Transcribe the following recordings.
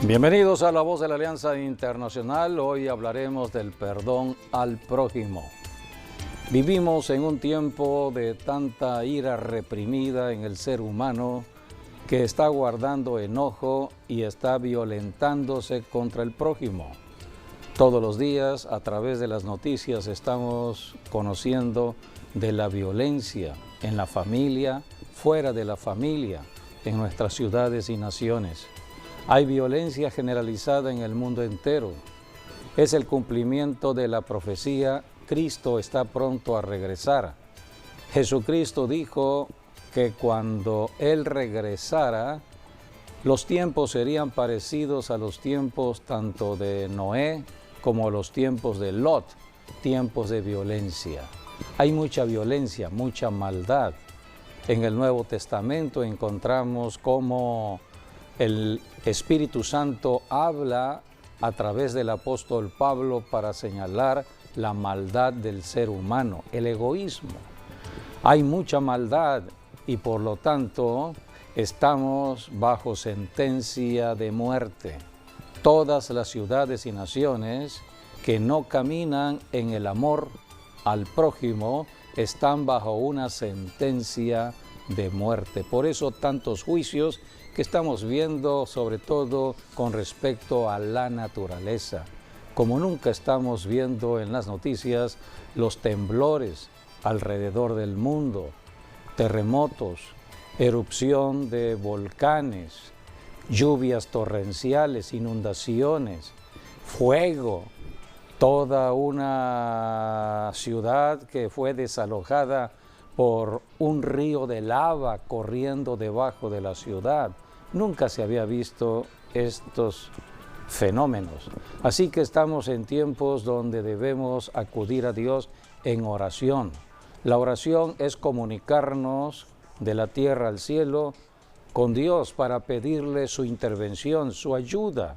Bienvenidos a La Voz de la Alianza Internacional. Hoy hablaremos del perdón al prójimo. Vivimos en un tiempo de tanta ira reprimida en el ser humano que está guardando enojo y está violentándose contra el prójimo. Todos los días, a través de las noticias, estamos conociendo de la violencia en la familia, fuera de la familia, en nuestras ciudades y naciones. Hay violencia generalizada en el mundo entero. Es el cumplimiento de la profecía: Cristo está pronto a regresar. Jesucristo dijo que cuando Él regresara, los tiempos serían parecidos a los tiempos tanto de Noé como los tiempos de Lot, tiempos de violencia. Hay mucha violencia, mucha maldad. En el Nuevo Testamento encontramos cómo el Espíritu Santo habla a través del apóstol Pablo para señalar la maldad del ser humano, el egoísmo. Hay mucha maldad y por lo tanto estamos bajo sentencia de muerte. Todas las ciudades y naciones que no caminan en el amor al prójimo están bajo una sentencia de muerte. Por eso tantos juicios que estamos viendo, sobre todo con respecto a la naturaleza. Como nunca estamos viendo en las noticias los temblores alrededor del mundo, terremotos, erupción de volcanes, lluvias torrenciales, inundaciones, fuego, toda una ciudad que fue desalojada por un río de lava corriendo debajo de la ciudad. Nunca se había visto estos fenómenos. Así que estamos en tiempos donde debemos acudir a Dios en oración. La oración es comunicarnos de la tierra al cielo con Dios para pedirle su intervención, su ayuda.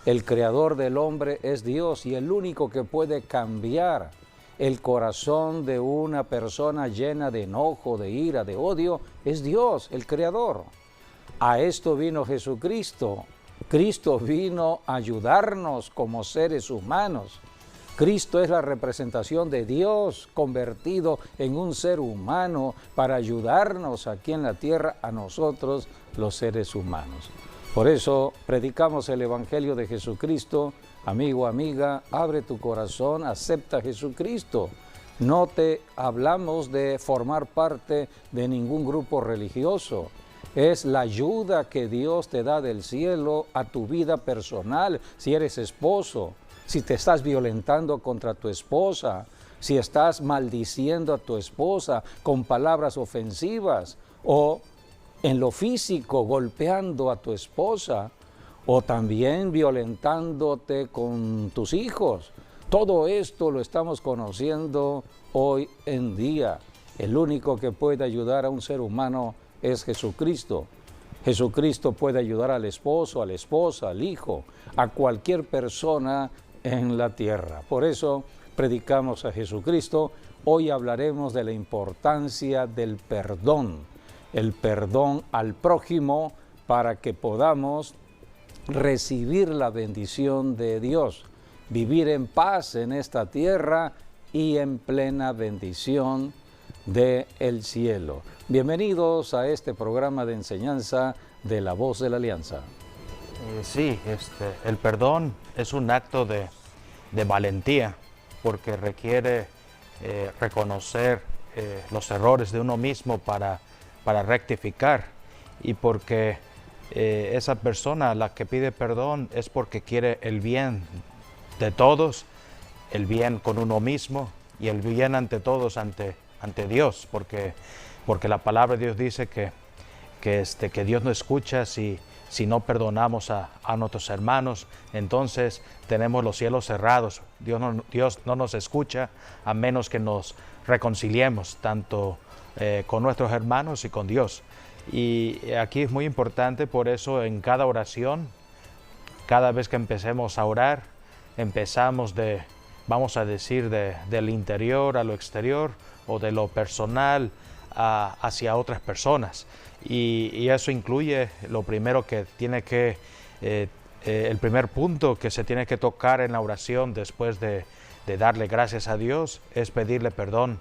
El creador del hombre es Dios y el único que puede cambiar el corazón de una persona llena de enojo, de ira, de odio, es Dios, el creador. A esto vino Jesucristo. Cristo vino a ayudarnos como seres humanos. Cristo es la representación de Dios convertido en un ser humano para ayudarnos aquí en la tierra a nosotros los seres humanos. Por eso predicamos el Evangelio de Jesucristo. Amigo, amiga, abre tu corazón, acepta a Jesucristo. No te hablamos de formar parte de ningún grupo religioso. Es la ayuda que Dios te da del cielo a tu vida personal. Si eres esposo, si te estás violentando contra tu esposa, si estás maldiciendo a tu esposa con palabras ofensivas o en lo físico golpeando a tu esposa o también violentándote con tus hijos. Todo esto lo estamos conociendo hoy en día. El único que puede ayudar a un ser humano es Jesucristo. Jesucristo puede ayudar al esposo, a la esposa, al hijo, a cualquier persona en la tierra. Por eso predicamos a Jesucristo. Hoy hablaremos de la importancia del perdón, el perdón al prójimo para que podamos recibir la bendición de Dios, vivir en paz en esta tierra y en plena bendición del cielo. Bienvenidos a este programa de enseñanza de La Voz de la Alianza. Sí, el perdón es un acto de valentía porque requiere reconocer los errores de uno mismo para rectificar y porque esa persona a la que pide perdón es porque quiere el bien de todos, el bien con uno mismo y el bien ante todos, ante Dios, porque la palabra de Dios dice que Dios no escucha si no perdonamos a nuestros hermanos. Entonces tenemos los cielos cerrados. Dios no nos escucha a menos que nos reconciliemos tanto con nuestros hermanos y con Dios. Y aquí es muy importante, por eso en cada oración, cada vez que empecemos a orar, vamos a decir del interior a lo exterior o de lo personal hacia otras personas. Y eso incluye lo primero que tiene que el primer punto que se tiene que tocar en la oración después de darle gracias a Dios es pedirle perdón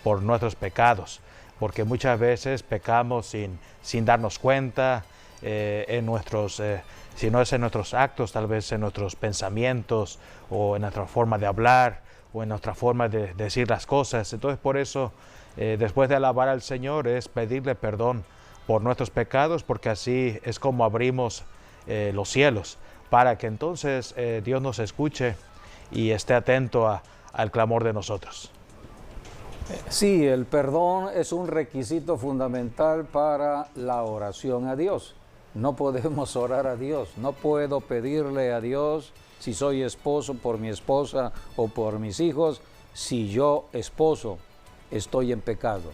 por nuestros pecados, porque muchas veces pecamos sin darnos cuenta, si no es en nuestros actos, tal vez en nuestros pensamientos o en nuestra forma de hablar o en nuestra forma de decir las cosas. Entonces por eso después de alabar al Señor es pedirle perdón por nuestros pecados, porque así es como abrimos los cielos, para que entonces Dios nos escuche y esté atento al clamor de nosotros. Sí, el perdón es un requisito fundamental para la oración a Dios. No podemos orar a Dios, no puedo pedirle a Dios si soy esposo por mi esposa o por mis hijos, si yo, esposo, estoy en pecado,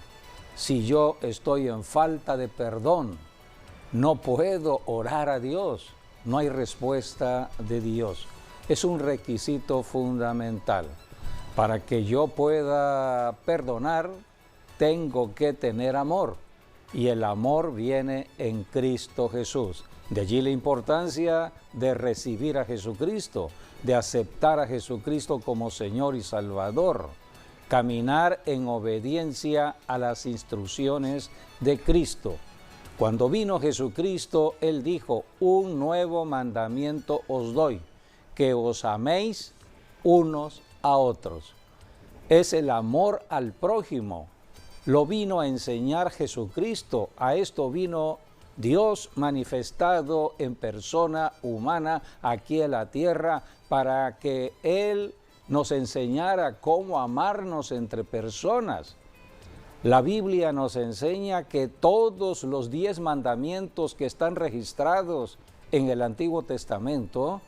si yo estoy en falta de perdón. No puedo orar a Dios, no hay respuesta de Dios. Es un requisito fundamental. Para que yo pueda perdonar, tengo que tener amor. Y el amor viene en Cristo Jesús. De allí la importancia de recibir a Jesucristo, de aceptar a Jesucristo como Señor y Salvador. Caminar en obediencia a las instrucciones de Cristo. Cuando vino Jesucristo, Él dijo, un nuevo mandamiento os doy, que os améis unos a otros. Es el amor al prójimo. Lo vino a enseñar Jesucristo. A esto vino Dios manifestado en persona humana aquí en la tierra para que Él nos enseñara cómo amarnos entre personas. La Biblia nos enseña que todos los 10 mandamientos que están registrados en el Antiguo Testamento,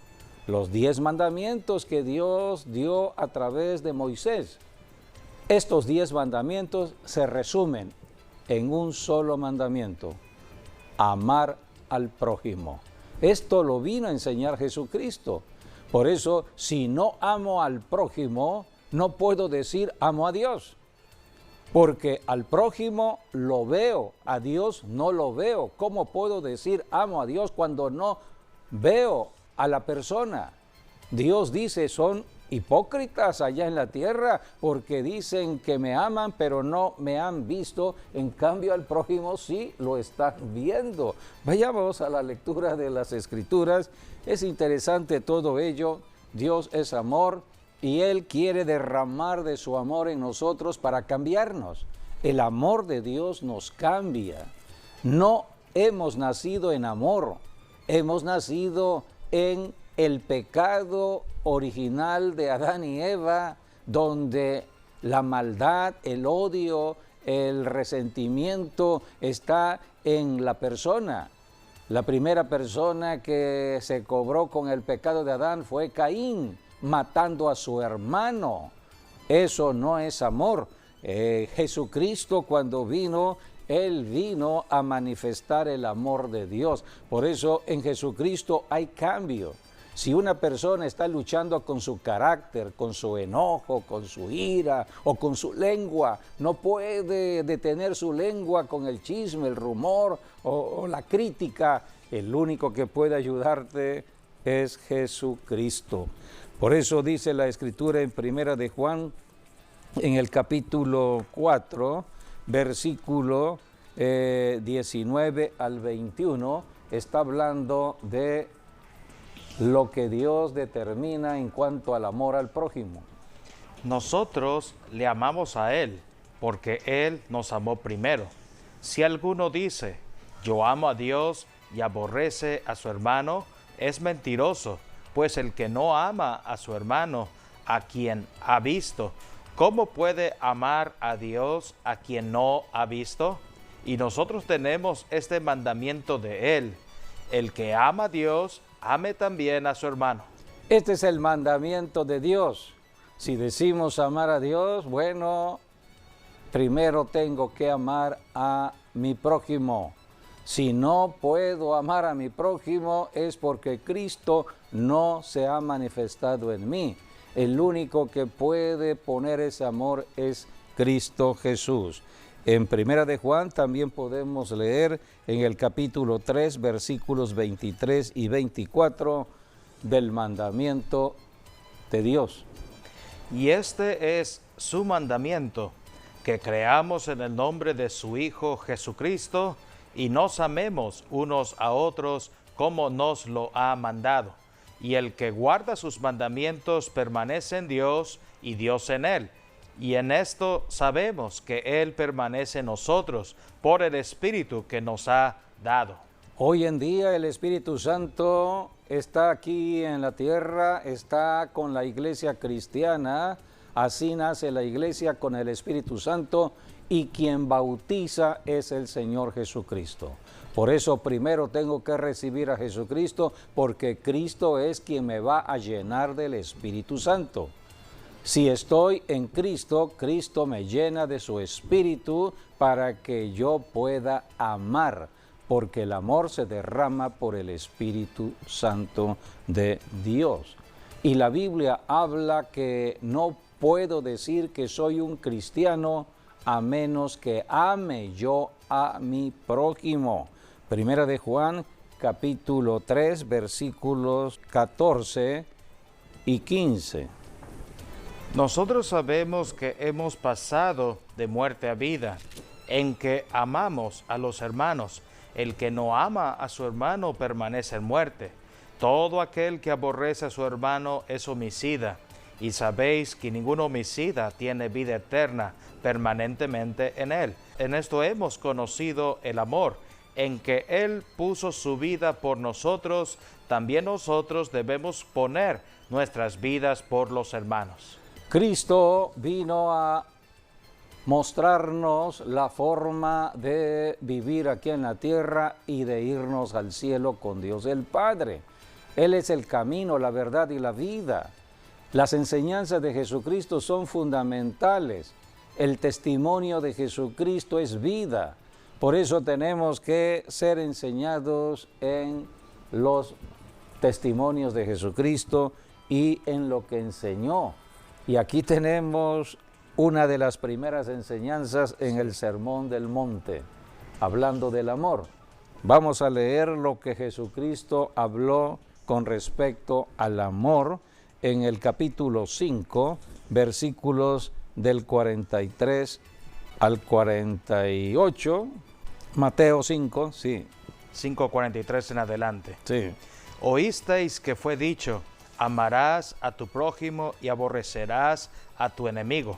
los 10 mandamientos que Dios dio a través de Moisés, estos 10 mandamientos se resumen en un solo mandamiento: amar al prójimo. Esto lo vino a enseñar Jesucristo. Por eso, si no amo al prójimo, no puedo decir amo a Dios. Porque al prójimo lo veo, a Dios no lo veo. ¿Cómo puedo decir amo a Dios cuando no veo a la persona? Dios dice, son hipócritas allá en la tierra porque dicen que me aman pero no me han visto. En cambio al prójimo sí lo están viendo. Vayamos a la lectura de las Escrituras. Es interesante todo ello. Dios es amor y Él quiere derramar de su amor en nosotros para cambiarnos. El amor de Dios nos cambia. No hemos nacido en amor, hemos nacido en el pecado original de Adán y Eva, donde la maldad, el odio, el resentimiento está en la persona. La primera persona que se cobró con el pecado de Adán fue Caín, matando a su hermano. Eso no es amor. Jesucristo cuando vino, Él vino a manifestar el amor de Dios. Por eso en Jesucristo hay cambio. Si una persona está luchando con su carácter, con su enojo, con su ira o con su lengua, no puede detener su lengua con el chisme, el rumor o la crítica. El único que puede ayudarte es Jesucristo. Por eso dice la Escritura en Primera de Juan, en el capítulo 4, versículo 19 al 21, está hablando de lo que Dios determina en cuanto al amor al prójimo. Nosotros le amamos a Él, porque Él nos amó primero. Si alguno dice, yo amo a Dios y aborrece a su hermano, es mentiroso, pues el que no ama a su hermano, a quien ha visto, ¿cómo puede amar a Dios a quien no ha visto? Y nosotros tenemos este mandamiento de Él, el que ama a Dios, ame también a su hermano. Este es el mandamiento de Dios. Si decimos amar a Dios, bueno, primero tengo que amar a mi prójimo. Si no puedo amar a mi prójimo es porque Cristo no se ha manifestado en mí. El único que puede poner ese amor es Cristo Jesús. En Primera de Juan también podemos leer en el capítulo 3, versículos 23 y 24, del mandamiento de Dios. Y este es su mandamiento, que creamos en el nombre de su Hijo Jesucristo y nos amemos unos a otros como nos lo ha mandado. Y el que guarda sus mandamientos permanece en Dios y Dios en él. Y en esto sabemos que Él permanece en nosotros por el Espíritu que nos ha dado. Hoy en día el Espíritu Santo está aquí en la tierra, está con la iglesia cristiana, así nace la iglesia con el Espíritu Santo y quien bautiza es el Señor Jesucristo. Por eso primero tengo que recibir a Jesucristo porque Cristo es quien me va a llenar del Espíritu Santo. Si estoy en Cristo, Cristo me llena de su Espíritu para que yo pueda amar, porque el amor se derrama por el Espíritu Santo de Dios. Y la Biblia habla que no puedo decir que soy un cristiano a menos que ame yo a mi prójimo. Primera de Juan, capítulo 3, versículos 14 y 15. Nosotros sabemos que hemos pasado de muerte a vida, en que amamos a los hermanos. El que no ama a su hermano permanece en muerte. Todo aquel que aborrece a su hermano es homicida, y sabéis que ningún homicida tiene vida eterna permanentemente en él. En esto hemos conocido el amor, en que Él puso su vida por nosotros, también nosotros debemos poner nuestras vidas por los hermanos. Cristo vino a mostrarnos la forma de vivir aquí en la tierra y de irnos al cielo con Dios el Padre. Él es el camino, la verdad y la vida. Las enseñanzas de Jesucristo son fundamentales. El testimonio de Jesucristo es vida. Por eso tenemos que ser enseñados en los testimonios de Jesucristo y en lo que enseñó. Y aquí tenemos una de las primeras enseñanzas en el Sermón del Monte, hablando del amor. Vamos a leer lo que Jesucristo habló con respecto al amor en el capítulo 5, versículos del 43 al 48, Mateo 5, sí. 5:43 en adelante. Sí. Oísteis que fue dicho, amarás a tu prójimo y aborrecerás a tu enemigo.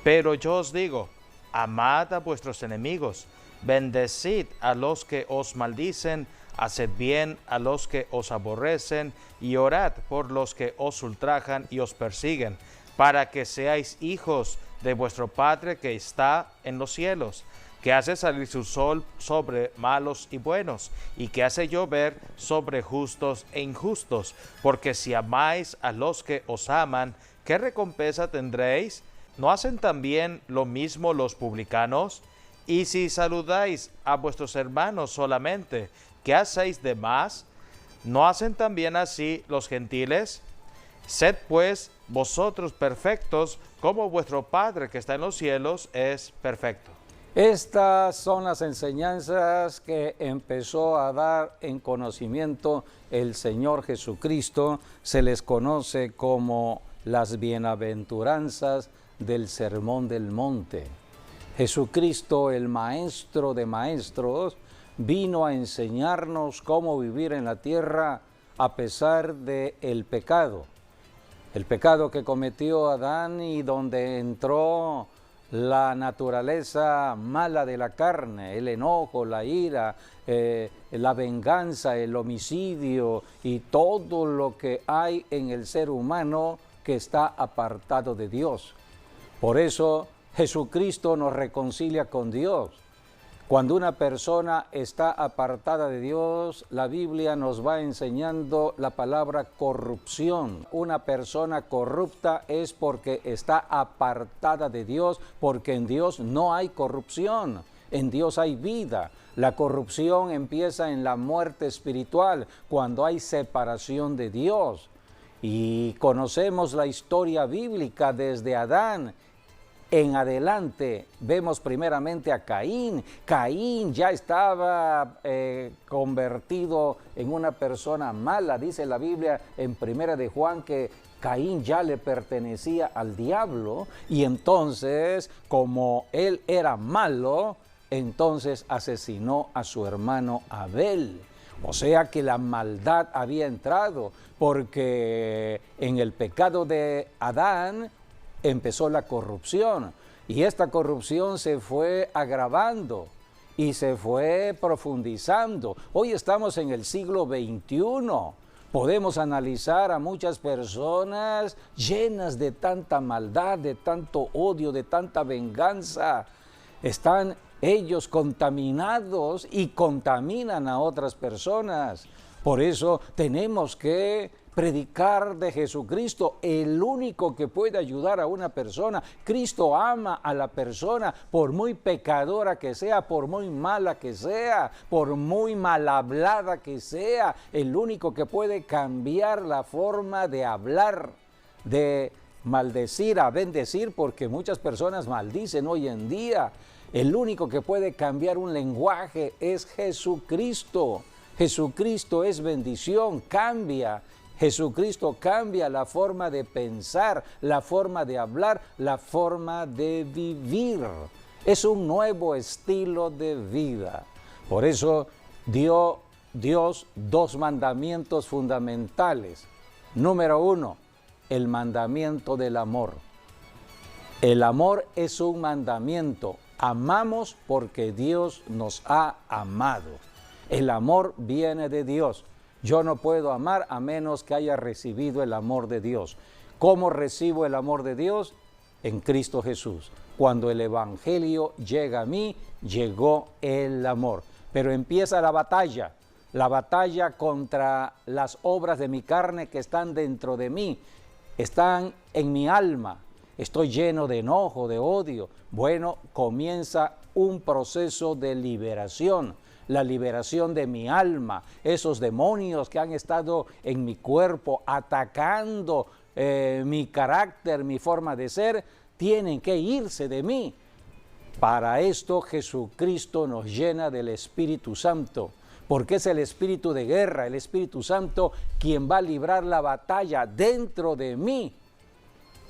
Pero yo os digo, amad a vuestros enemigos, bendecid a los que os maldicen, haced bien a los que os aborrecen y orad por los que os ultrajan y os persiguen, para que seáis hijos de vuestro Padre que está en los cielos, que hace salir su sol sobre malos y buenos, y que hace llover sobre justos e injustos. Porque si amáis a los que os aman, ¿qué recompensa tendréis? ¿No hacen también lo mismo los publicanos? Y si saludáis a vuestros hermanos solamente, ¿qué hacéis de más? ¿No hacen también así los gentiles? Sed pues vosotros perfectos, como vuestro Padre que está en los cielos es perfecto. Estas son las enseñanzas que empezó a dar en conocimiento el Señor Jesucristo. Se les conoce como las bienaventuranzas del Sermón del Monte. Jesucristo, el Maestro de Maestros, vino a enseñarnos cómo vivir en la tierra a pesar del pecado. El pecado que cometió Adán y donde entró la naturaleza mala de la carne, el enojo, la ira, la venganza, el homicidio y todo lo que hay en el ser humano que está apartado de Dios. Por eso Jesucristo nos reconcilia con Dios. Cuando una persona está apartada de Dios, la Biblia nos va enseñando la palabra corrupción. Una persona corrupta es porque está apartada de Dios, porque en Dios no hay corrupción, en Dios hay vida. La corrupción empieza en la muerte espiritual, cuando hay separación de Dios. Y conocemos la historia bíblica desde Adán. en adelante vemos primeramente a Caín. Caín ya estaba convertido en una persona mala. Dice la Biblia en 1 de Juan que Caín ya le pertenecía al diablo y entonces, como él era malo, entonces asesinó a su hermano Abel. O sea que la maldad había entrado, porque en el pecado de Adán empezó la corrupción, y esta corrupción se fue agravando y se fue profundizando. Hoy estamos en el siglo XXI. Podemos analizar a muchas personas llenas de tanta maldad, de tanto odio, de tanta venganza. Están ellos contaminados y contaminan a otras personas. Por eso tenemos que predicar de Jesucristo, el único que puede ayudar a una persona. Cristo ama a la persona, por muy pecadora que sea, por muy mala que sea, por muy mal hablada que sea. El único que puede cambiar la forma de hablar, de maldecir a bendecir, porque muchas personas maldicen hoy en día. El único que puede cambiar un lenguaje es Jesucristo. Jesucristo es bendición, cambia. Jesucristo cambia la forma de pensar, la forma de hablar, la forma de vivir. Es un nuevo estilo de vida. Por eso dio Dios dos mandamientos fundamentales. Número 1, el mandamiento del amor. El amor es un mandamiento. Amamos porque Dios nos ha amado. El amor viene de Dios. Yo no puedo amar a menos que haya recibido el amor de Dios. ¿Cómo recibo el amor de Dios? En Cristo Jesús. Cuando el Evangelio llega a mí, llegó el amor. Pero empieza la batalla contra las obras de mi carne que están dentro de mí, están en mi alma. Estoy lleno de enojo, de odio. Bueno, comienza un proceso de liberación. La liberación de mi alma, esos demonios que han estado en mi cuerpo atacando mi carácter, mi forma de ser, tienen que irse de mí. Para esto Jesucristo nos llena del Espíritu Santo, porque es el espíritu de guerra, el Espíritu Santo quien va a librar la batalla dentro de mí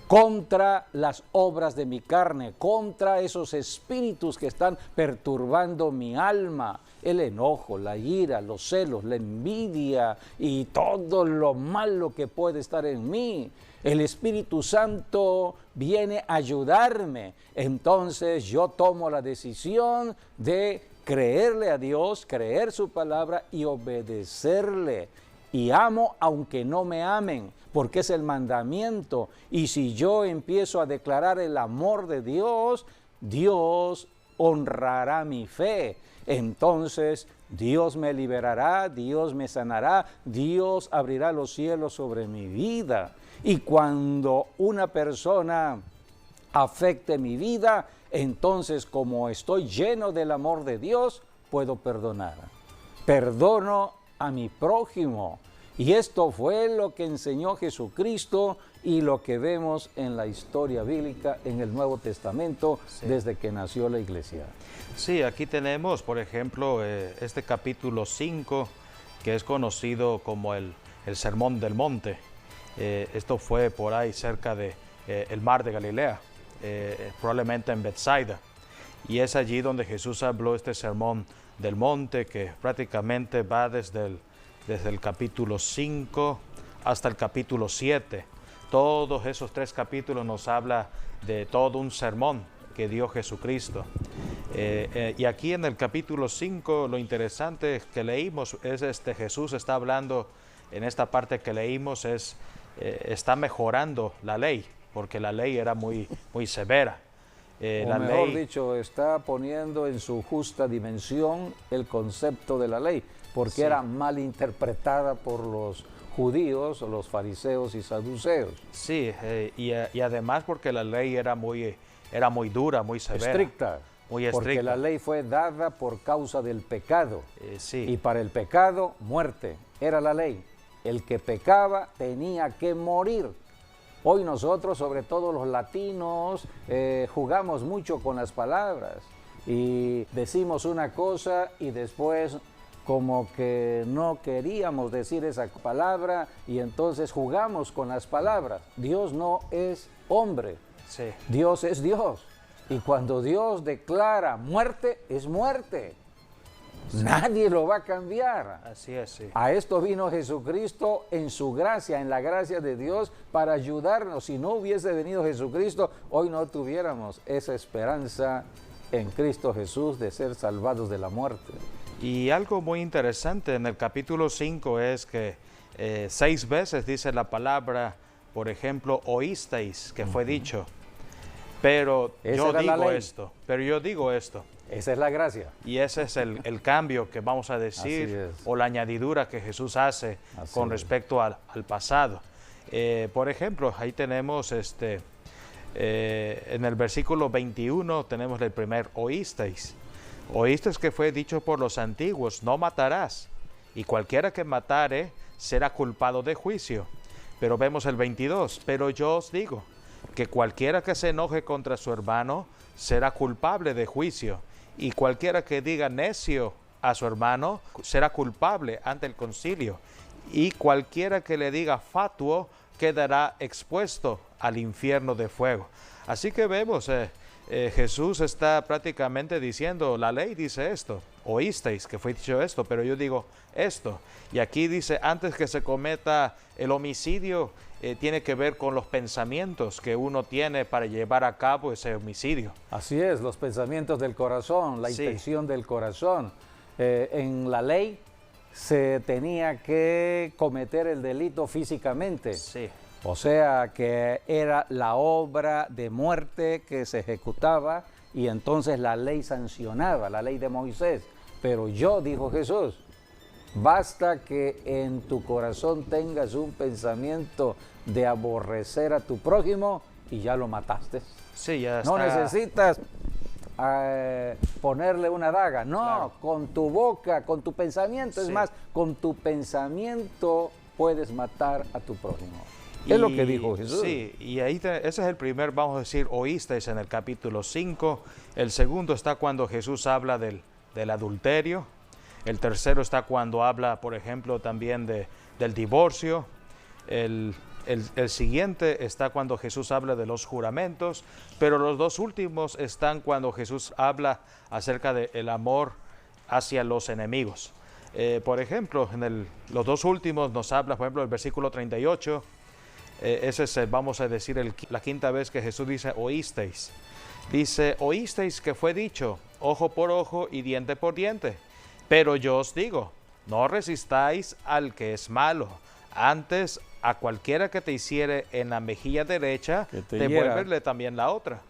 contra las obras de mi carne, contra esos espíritus que están perturbando mi alma, el enojo, la ira, los celos, la envidia y todo lo malo que puede estar en mí. El Espíritu Santo viene a ayudarme. Entonces yo tomo la decisión de creerle a Dios, creer su palabra y obedecerle. Y amo aunque no me amen, porque es el mandamiento. Y si yo empiezo a declarar el amor de Dios, Dios honrará mi fe. Entonces Dios me liberará, Dios me sanará, Dios abrirá los cielos sobre mi vida. Y cuando una persona afecte mi vida, entonces como estoy lleno del amor de Dios, puedo perdonar. Perdono a mi prójimo. Y esto fue lo que enseñó Jesucristo y lo que vemos en la historia bíblica en el Nuevo Testamento, sí, desde que nació la iglesia. Sí, aquí tenemos, por ejemplo, este capítulo 5, que es conocido como el Sermón del Monte. Esto fue por ahí cerca de el mar de Galilea, probablemente en Betsaida. Y es allí donde Jesús habló este Sermón del Monte, que prácticamente va desde el capítulo 5 hasta el capítulo 7. Todos esos 3 capítulos nos habla de todo un sermón que dio Jesucristo. Y aquí en el capítulo 5 lo interesante que leímos es Jesús está hablando, en esta parte que leímos, está mejorando la ley, porque la ley era muy severa. O mejor dicho, está poniendo en su justa dimensión el concepto de la ley, porque sí, era mal interpretada por los judíos, los fariseos y saduceos. Sí, y además porque la ley era muy dura, muy severa. Estricta. Muy estricta. Porque la ley fue dada por causa del pecado. Sí. Y para el pecado, muerte. Era la ley. El que pecaba tenía que morir. Hoy nosotros, sobre todo los latinos, jugamos mucho con las palabras y decimos una cosa y después como que no queríamos decir esa palabra y entonces jugamos con las palabras. Dios no es hombre, Sí. Dios es Dios. Y cuando Dios declara muerte, es muerte. Nadie lo va a cambiar. Así es, sí. A esto vino Jesucristo en su gracia, en la gracia de Dios, para ayudarnos. Si no hubiese venido Jesucristo, hoy no tuviéramos esa esperanza en Cristo Jesús de ser salvados de la muerte. Y algo muy interesante en el capítulo 5 es que 6 veces dice la palabra, por ejemplo, oísteis, que fue dicho. Pero yo digo esto. Esa es la gracia. Y ese es el cambio que vamos a decir, o la añadidura que Jesús hace con respecto al pasado. Por ejemplo, ahí tenemos en el versículo 21 tenemos el primer oísteis. Oísteis que fue dicho por los antiguos, no matarás, y cualquiera que matare será culpado de juicio. Pero vemos el 22, pero yo os digo que cualquiera que se enoje contra su hermano será culpable de juicio, y cualquiera que diga necio a su hermano será culpable ante el concilio, y cualquiera que le diga fatuo quedará expuesto al infierno de fuego. Así que vemos, Jesús está prácticamente diciendo, la ley dice esto, oísteis que fue dicho esto, pero yo digo esto. Y aquí dice, antes que se cometa el homicidio, tiene que ver con los pensamientos que uno tiene para llevar a cabo ese homicidio. Así es, los pensamientos del corazón, la intención del corazón. En la ley se tenía que cometer el delito físicamente. Sí. O sea que era la obra de muerte que se ejecutaba y entonces la ley sancionaba, la ley de Moisés. Pero yo, dijo Jesús, basta que en tu corazón tengas un pensamiento de aborrecer a tu prójimo y ya lo mataste. Sí, ya está. No necesitas ponerle una daga, no, claro. Con tu boca, con tu pensamiento, es más, con tu pensamiento puedes matar a tu prójimo. Es lo que dijo Jesús. Sí, y ahí ese es el primer, vamos a decir, oísteis en el capítulo 5. El segundo está cuando Jesús habla del adulterio. El tercero está cuando habla, por ejemplo, también del divorcio. El siguiente está cuando Jesús habla de los juramentos. Pero los dos últimos están cuando Jesús habla acerca del amor hacia los enemigos. Por ejemplo, los dos últimos nos habla, por ejemplo, el versículo 38. Ese es, vamos a decir, la quinta vez que Jesús dice oísteis. Dice, oísteis que fue dicho, ojo por ojo y diente por diente. Pero yo os digo, no resistáis al que es malo. Antes, a cualquiera que te hiciere en la mejilla derecha, devuélvele también la otra.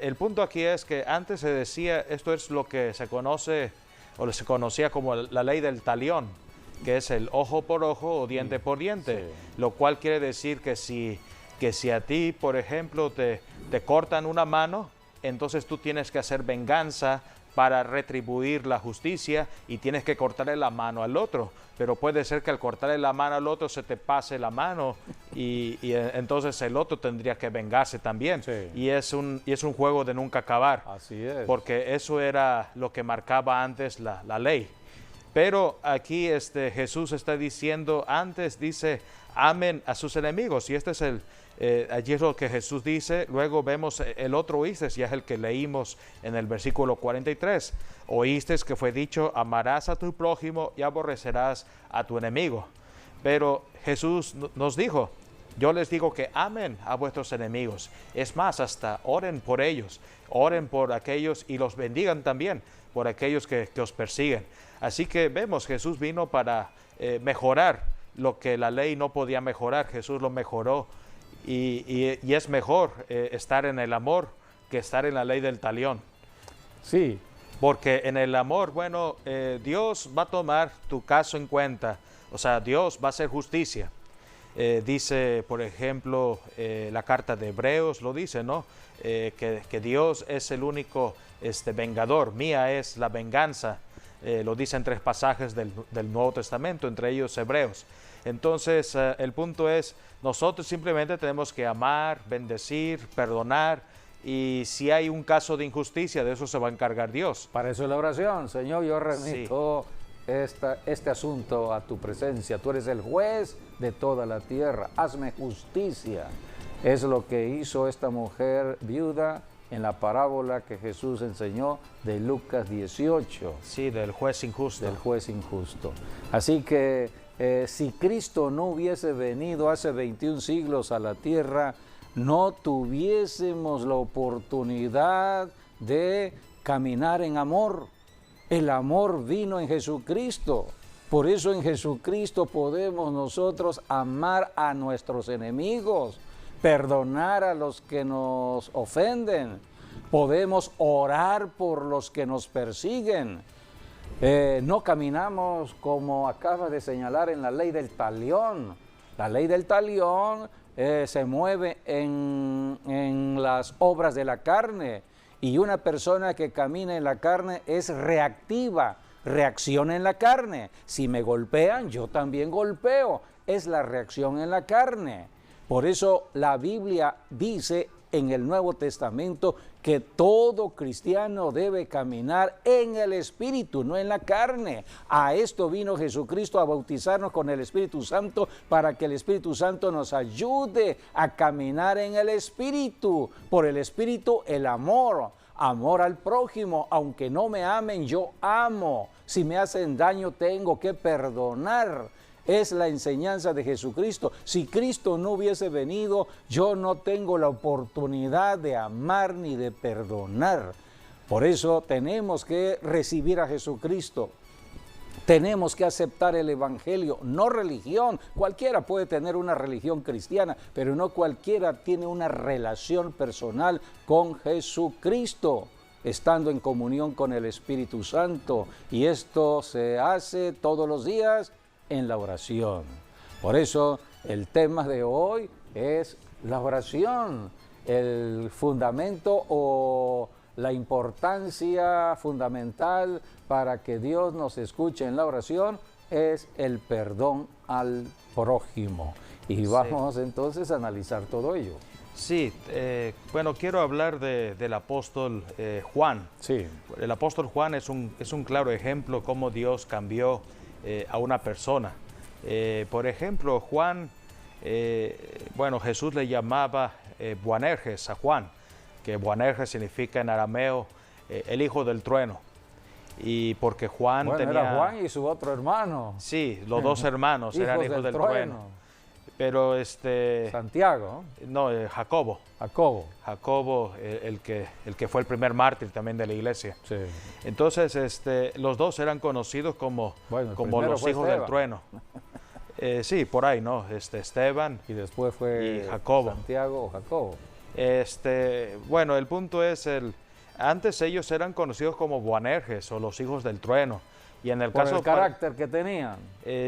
El punto aquí es que antes se decía, esto es lo que se conoce, o se conocía como la ley del talión, que es el ojo por ojo o diente por diente, lo cual quiere decir que si a ti, por ejemplo, te cortan una mano, entonces tú tienes que hacer venganza para retribuir la justicia y tienes que cortarle la mano al otro. Pero puede ser que al cortarle la mano al otro se te pase la mano y entonces el otro tendría que vengarse también. Sí. Y es un juego de nunca acabar. Así es. Porque eso era lo que marcaba antes la ley. Pero aquí Jesús está diciendo, antes dice, amen a sus enemigos. Y este es allí es lo que Jesús dice. Luego vemos el otro oísteis, ya es el que leímos en el versículo 43. Oísteis que fue dicho, amarás a tu prójimo y aborrecerás a tu enemigo. Pero Jesús nos dijo, yo les digo que amen a vuestros enemigos. Es más, hasta oren por ellos. Oren por aquellos y los bendigan también por aquellos que os persiguen. Así que vemos, Jesús vino para mejorar lo que la ley no podía mejorar. Jesús lo mejoró y es mejor estar en el amor que estar en la ley del talión. Sí. Porque en el amor, bueno, Dios va a tomar tu caso en cuenta. O sea, Dios va a hacer justicia. Dice, por ejemplo, la carta de Hebreos lo dice, ¿no? Que Dios es el único vengador. Mía es la venganza. Lo dice en 3 pasajes del Nuevo Testamento, entre ellos Hebreos. Entonces, el punto es, nosotros simplemente tenemos que amar, bendecir, perdonar, y si hay un caso de injusticia, de eso se va a encargar Dios. Para eso es la oración. Señor, yo remito este asunto a tu presencia. Tú eres el juez de toda la tierra. Hazme justicia. Es lo que hizo esta mujer viuda en la parábola que Jesús enseñó de Lucas 18. Sí, del juez injusto. Del juez injusto. Así que si Cristo no hubiese venido hace 21 siglos a la tierra, no tuviésemos la oportunidad de caminar en amor. El amor vino en Jesucristo. Por eso en Jesucristo podemos nosotros amar a nuestros enemigos, perdonar a los que nos ofenden, podemos orar por los que nos persiguen. No caminamos como acaba de señalar en la ley del talión. La ley del talión se mueve en las obras de la carne, y una persona que camina en la carne es reactiva, reacciona en la carne. Si me golpean, yo también golpeo. Es la reacción en la carne. Por eso la Biblia dice en el Nuevo Testamento que todo cristiano debe caminar en el Espíritu, no en la carne. A esto vino Jesucristo, a bautizarnos con el Espíritu Santo, para que el Espíritu Santo nos ayude a caminar en el Espíritu. Por el Espíritu, el amor. Amor al prójimo. Aunque no me amen, yo amo. Si me hacen daño, tengo que perdonar. Es la enseñanza de Jesucristo. Si Cristo no hubiese venido, yo no tengo la oportunidad de amar ni de perdonar. Por eso tenemos que recibir a Jesucristo. Tenemos que aceptar el Evangelio, no religión. Cualquiera puede tener una religión cristiana, pero no cualquiera tiene una relación personal con Jesucristo, estando en comunión con el Espíritu Santo. Y esto se hace todos los días en la oración. Por eso el tema de hoy es la oración, el fundamento o la importancia fundamental para que Dios nos escuche en la oración es el perdón al prójimo. Y vamos entonces a analizar todo ello. Sí, bueno, quiero hablar del apóstol Juan. Sí. El apóstol Juan es un claro ejemplo cómo Dios cambió a una persona. Por ejemplo, Juan, bueno, Jesús le llamaba Boanerges a Juan, que Boanerges significa en arameo el hijo del trueno. Y porque Juan era Juan y su otro hermano. Sí, los dos hermanos eran hijos del trueno. Pero Santiago. No, Jacobo. Jacobo, el que fue el primer mártir también de la iglesia. Sí. Entonces, los dos eran conocidos como los hijos del trueno. Sí, por ahí, ¿no? Esteban. Y después fue Jacobo. Santiago o Jacobo. Bueno, el punto es antes ellos eran conocidos como Boanerges o los hijos del trueno. Y en el por caso el carácter que tenían.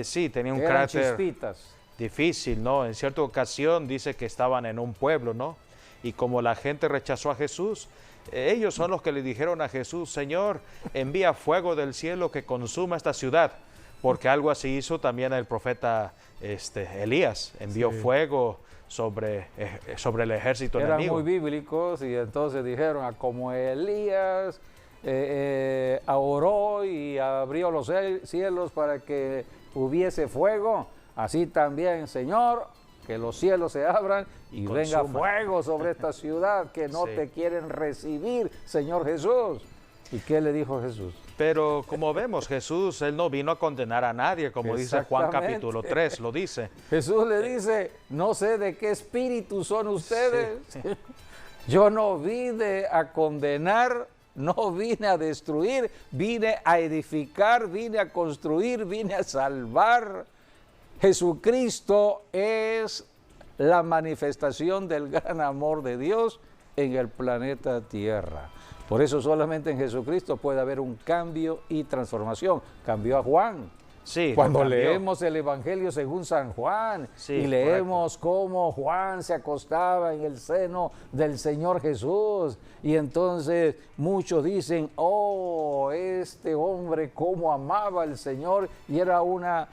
Sí, tenían un eran carácter chispitas. Difícil, ¿no? En cierta ocasión dice que estaban en un pueblo, ¿no? Y como la gente rechazó a Jesús, ellos son los que le dijeron a Jesús: Señor, envía fuego del cielo que consuma esta ciudad. Porque algo así hizo también el profeta Elías, envió fuego sobre el ejército enemigo. Eran muy bíblicos y entonces dijeron: como Elías oró y abrió los cielos para que hubiese fuego, así también, Señor, que los cielos se abran y venga fuego sobre esta ciudad que no te quieren recibir, Señor Jesús. ¿Y qué le dijo Jesús? Pero como vemos, Jesús, Él no vino a condenar a nadie, como dice Juan capítulo 3, lo dice. Jesús le dice: no sé de qué espíritu son ustedes. Sí. Yo no vine a condenar, no vine a destruir, vine a edificar, vine a construir, vine a salvar. Jesucristo es la manifestación del gran amor de Dios en el planeta Tierra. Por eso solamente en Jesucristo puede haber un cambio y transformación. Cambió a Juan. Sí, cuando leemos el Evangelio según San Juan y leemos cómo Juan se acostaba en el seno del Señor Jesús, y entonces muchos dicen: oh, este hombre cómo amaba al Señor, y era una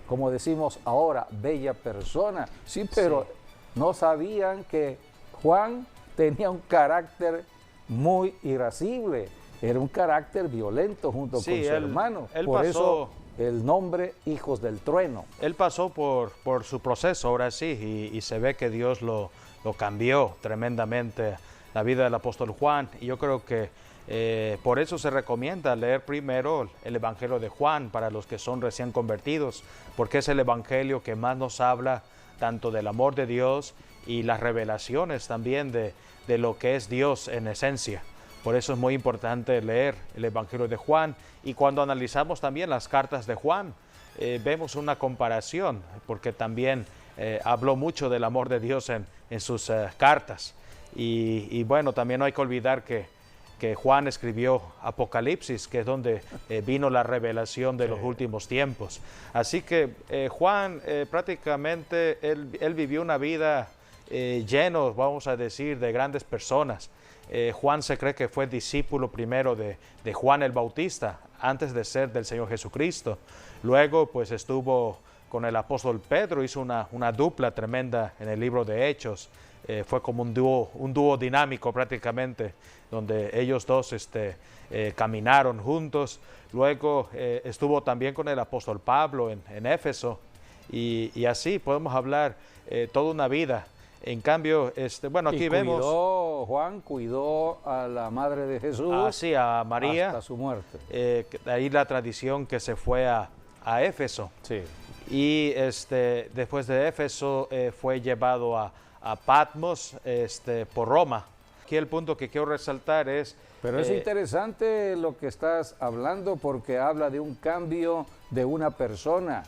como decimos ahora, bella persona. Sí, pero no sabían que Juan tenía un carácter muy irascible, era un carácter violento junto con su hermano. Por eso el nombre Hijos del Trueno. Él pasó por su proceso, ahora sí, y se ve que Dios lo cambió tremendamente la vida del apóstol Juan. Y yo creo que por eso se recomienda leer primero el Evangelio de Juan para los que son recién convertidos, porque es el Evangelio que más nos habla tanto del amor de Dios y las revelaciones también de lo que es Dios en esencia. Por eso es muy importante leer el Evangelio de Juan, y cuando analizamos también las cartas de Juan, vemos una comparación, porque también habló mucho del amor de Dios en sus cartas. Y bueno, también no hay que olvidar que Juan escribió Apocalipsis, que es donde vino la revelación de los últimos tiempos. Así que Juan prácticamente, él vivió una vida lleno, vamos a decir, de grandes personas. Juan se cree que fue discípulo primero de Juan el Bautista, antes de ser del Señor Jesucristo. Luego pues estuvo con el apóstol Pedro, hizo una dupla tremenda en el libro de Hechos. Fue como un dúo dinámico prácticamente, donde ellos dos caminaron juntos. Luego estuvo también con el apóstol Pablo en Éfeso, y así podemos hablar toda una vida. En cambio, bueno, aquí vemos... Juan cuidó a la madre de Jesús, sí, a María, hasta su muerte. Ahí la tradición que se fue a Éfeso. Sí. Y después de Éfeso fue llevado a Patmos por Roma. Aquí el punto que quiero resaltar es... Pero es interesante lo que estás hablando, porque habla de un cambio de una persona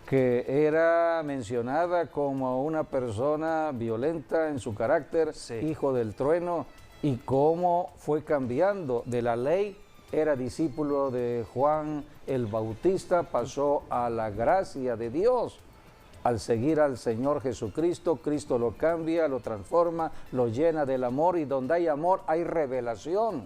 que era mencionada como una persona violenta en su carácter, hijo del trueno, y cómo fue cambiando de la ley. Era discípulo de Juan el Bautista, pasó a la gracia de Dios. Al seguir al Señor Jesucristo, Cristo lo cambia, lo transforma, lo llena del amor, y donde hay amor hay revelación.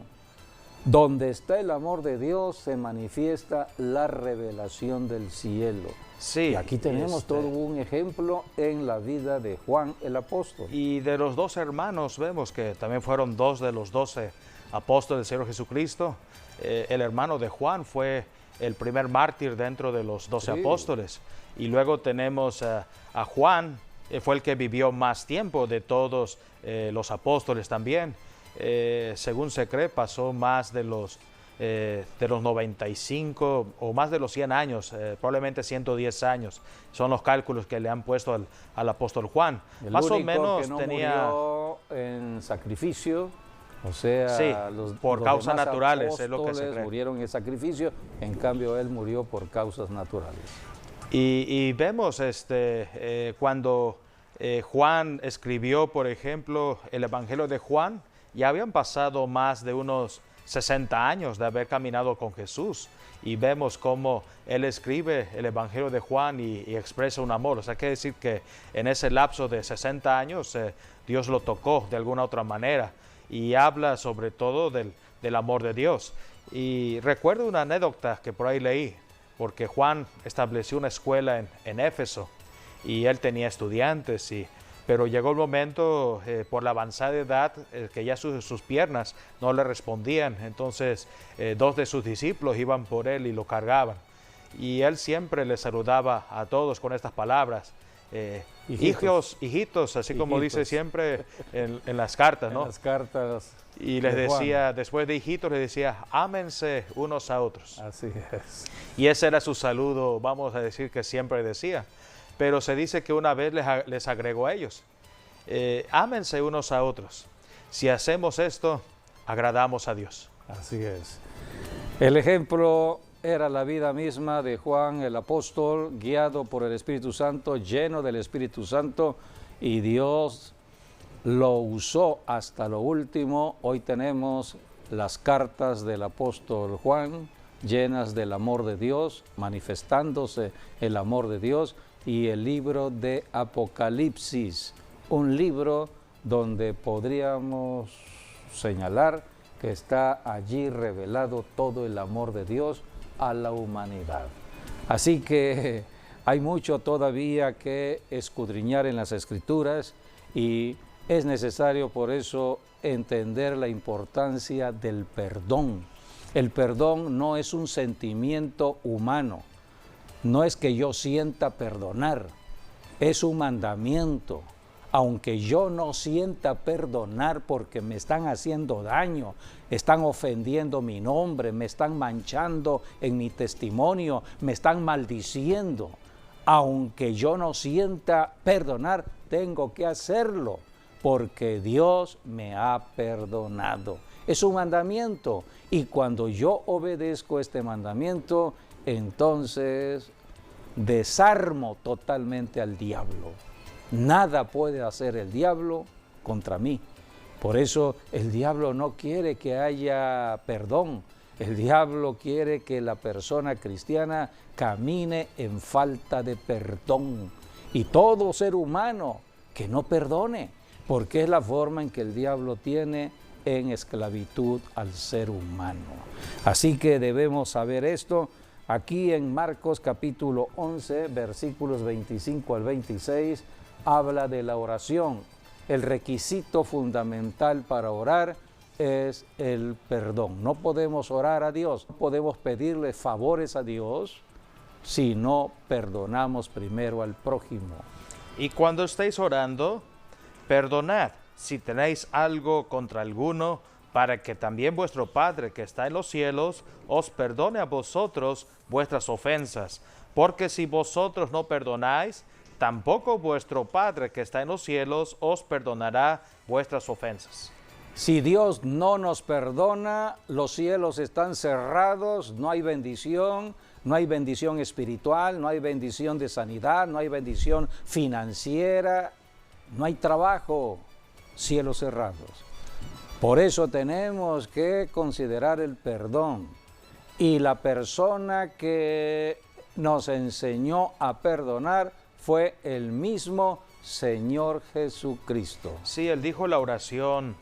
Donde está el amor de Dios se manifiesta la revelación del cielo. Sí, y aquí tenemos todo un ejemplo en la vida de Juan el apóstol. Y de los 12 hermanos vemos que también fueron 2 de los 12 apóstoles del Señor Jesucristo. El hermano de Juan fue el primer mártir dentro de los 12 apóstoles. Y luego tenemos a Juan, fue el que vivió más tiempo de todos los apóstoles también. Según se cree, pasó más de los 95 o más de los 100 años, probablemente 110 años. Son los cálculos que le han puesto al apóstol Juan. Más o menos que no tenía... murió en sacrificio, o sea, sí, por los causas demás naturales, es lo que se cree. Murieron en sacrificio, en cambio él murió por causas naturales. Y vemos cuando Juan escribió, por ejemplo, el Evangelio de Juan, ya habían pasado más de unos 60 años de haber caminado con Jesús, y vemos cómo él escribe el Evangelio de Juan y expresa un amor. O sea, quiere decir que en ese lapso de 60 años Dios lo tocó de alguna otra manera, y habla sobre todo del amor de Dios. Y recuerdo una anécdota que por ahí leí, porque Juan estableció una escuela en Éfeso, y él tenía estudiantes, pero llegó el momento, por la avanzada edad, que ya sus piernas no le respondían. Entonces 2 de sus discípulos iban por él y lo cargaban. Y él siempre le saludaba a todos con estas palabras: hijitos, así como dice siempre en las cartas, ¿no? En las cartas. Y les decía, después de hijitos, les decía: ámense unos a otros. Así es. Y ese era su saludo, vamos a decir, que siempre decía. Pero se dice que una vez les agregó a ellos: ámense unos a otros. Si hacemos esto, agradamos a Dios. Así es. El ejemplo era la vida misma de Juan el apóstol, guiado por el Espíritu Santo, lleno del Espíritu Santo, y Dios lo usó hasta lo último. Hoy tenemos las cartas del apóstol Juan, llenas del amor de Dios, manifestándose el amor de Dios, y el libro de Apocalipsis, un libro donde podríamos señalar que está allí revelado todo el amor de Dios a la humanidad. Así que Hay mucho todavía que escudriñar en las Escrituras y es necesario por eso entender la importancia del perdón. El perdón no es un sentimiento humano, no es que yo sienta perdonar, es un mandamiento. Aunque yo no sienta perdonar porque me están haciendo daño, están ofendiendo mi nombre, me están manchando en mi testimonio, me están maldiciendo, aunque yo no sienta perdonar, tengo que hacerlo porque Dios me ha perdonado. Es un mandamiento y cuando yo obedezco este mandamiento, entonces desarmo totalmente al diablo. Nada puede hacer el diablo contra mí. Por eso el diablo no quiere que haya perdón. El diablo quiere que la persona cristiana camine en falta de perdón. Y todo ser humano que no perdone, porque es la forma en que el diablo tiene en esclavitud al ser humano. Así que debemos saber esto. Aquí en Marcos capítulo 11, versículos 25 al 26, habla de la oración. El requisito fundamental para orar es el perdón. No podemos orar a Dios, no podemos pedirle favores a Dios si no perdonamos primero al prójimo. Y cuando estéis orando, perdonad si tenéis algo contra alguno, para que también vuestro Padre que está en los cielos os perdone a vosotros vuestras ofensas. Porque si vosotros no perdonáis, tampoco vuestro Padre que está en los cielos os perdonará vuestras ofensas. Si Dios no nos perdona, los cielos están cerrados, no hay bendición espiritual, no hay bendición de sanidad, no hay bendición financiera, no hay trabajo, cielos cerrados. Por eso tenemos que considerar el perdón. Y la persona que nos enseñó a perdonar fue el mismo Señor Jesucristo. Sí, Él dijo la oración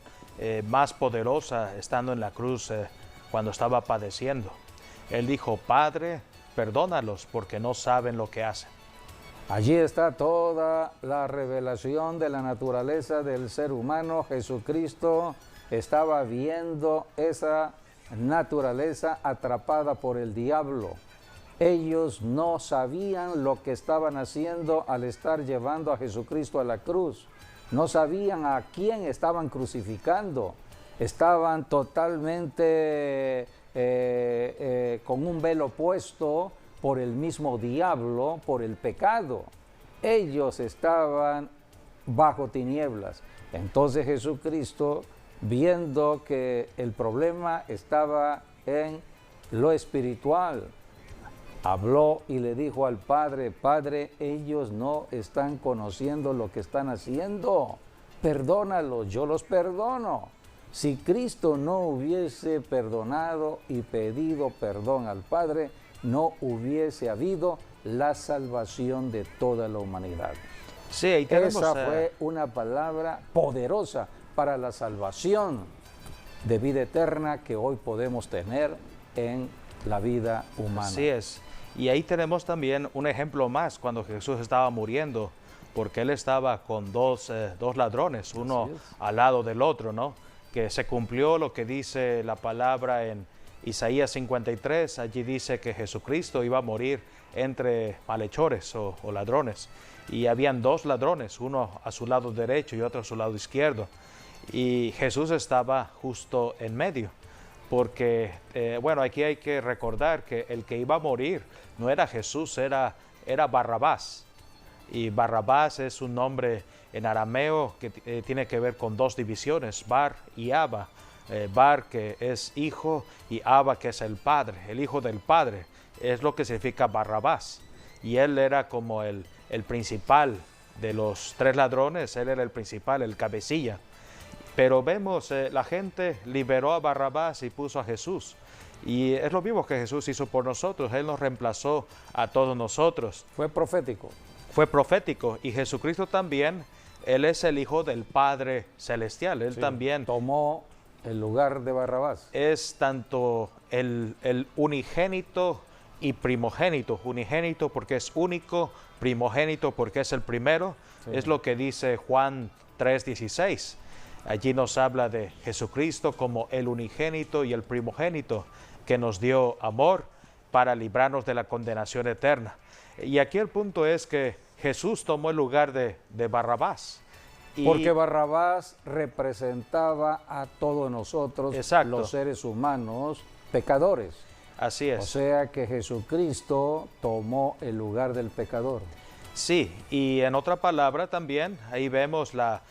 más poderosa estando en la cruz cuando estaba padeciendo. Él dijo: Padre, perdónalos porque no saben lo que hacen. Allí está toda la revelación de la naturaleza del ser humano. Jesucristo estaba viendo esa naturaleza atrapada por el diablo. Ellos no sabían lo que estaban haciendo al estar llevando a Jesucristo a la cruz. No sabían a quién estaban crucificando. Estaban totalmente con un velo puesto por el mismo diablo, por el pecado. Ellos estaban bajo tinieblas. Entonces Jesucristo, viendo que el problema estaba en lo espiritual, habló y le dijo al Padre: Padre, ellos no están conociendo lo que están haciendo, perdónalos, yo los perdono. Si Cristo no hubiese perdonado y pedido perdón al Padre, no hubiese habido la salvación de toda la humanidad. Sí, ahí tenemos, esa fue una palabra poderosa para la salvación de vida eterna que hoy podemos tener en la vida humana. Así es. Y ahí tenemos también un ejemplo más cuando Jesús estaba muriendo, porque Él estaba con dos ladrones, uno al lado del otro, ¿no? Que se cumplió lo que dice la palabra en Isaías 53, allí dice que Jesucristo iba a morir entre malhechores o ladrones. Y habían dos ladrones, uno a su lado derecho y otro a su lado izquierdo. Y Jesús estaba justo en medio. Porque, bueno, aquí hay que recordar que el que iba a morir no era Jesús, era Barrabás. Y Barrabás es un nombre en arameo que tiene que ver con dos divisiones, Bar y Abba. Bar, que es hijo, y Abba, que es el padre, el hijo del padre. Es lo que significa Barrabás. Y él era como el principal de los tres ladrones, él era el principal, el cabecilla. Pero vemos, la gente liberó a Barrabás y puso a Jesús. Y es lo mismo que Jesús hizo por nosotros. Él nos reemplazó a todos nosotros. Fue profético. Fue profético. Y Jesucristo también, Él es el Hijo del Padre Celestial. Él también tomó el lugar de Barrabás. Es tanto el unigénito y primogénito, unigénito porque es único, primogénito porque es el primero, sí. Es lo que dice Juan 3:16. Allí nos habla de Jesucristo como el unigénito y el primogénito que nos dio amor para librarnos de la condenación eterna. Y aquí el punto es que Jesús tomó el lugar de Barrabás. Porque Barrabás representaba a todos nosotros, exacto, los seres humanos pecadores. Así es. O sea que Jesucristo tomó el lugar del pecador. Sí, y en otra palabra también, ahí vemos la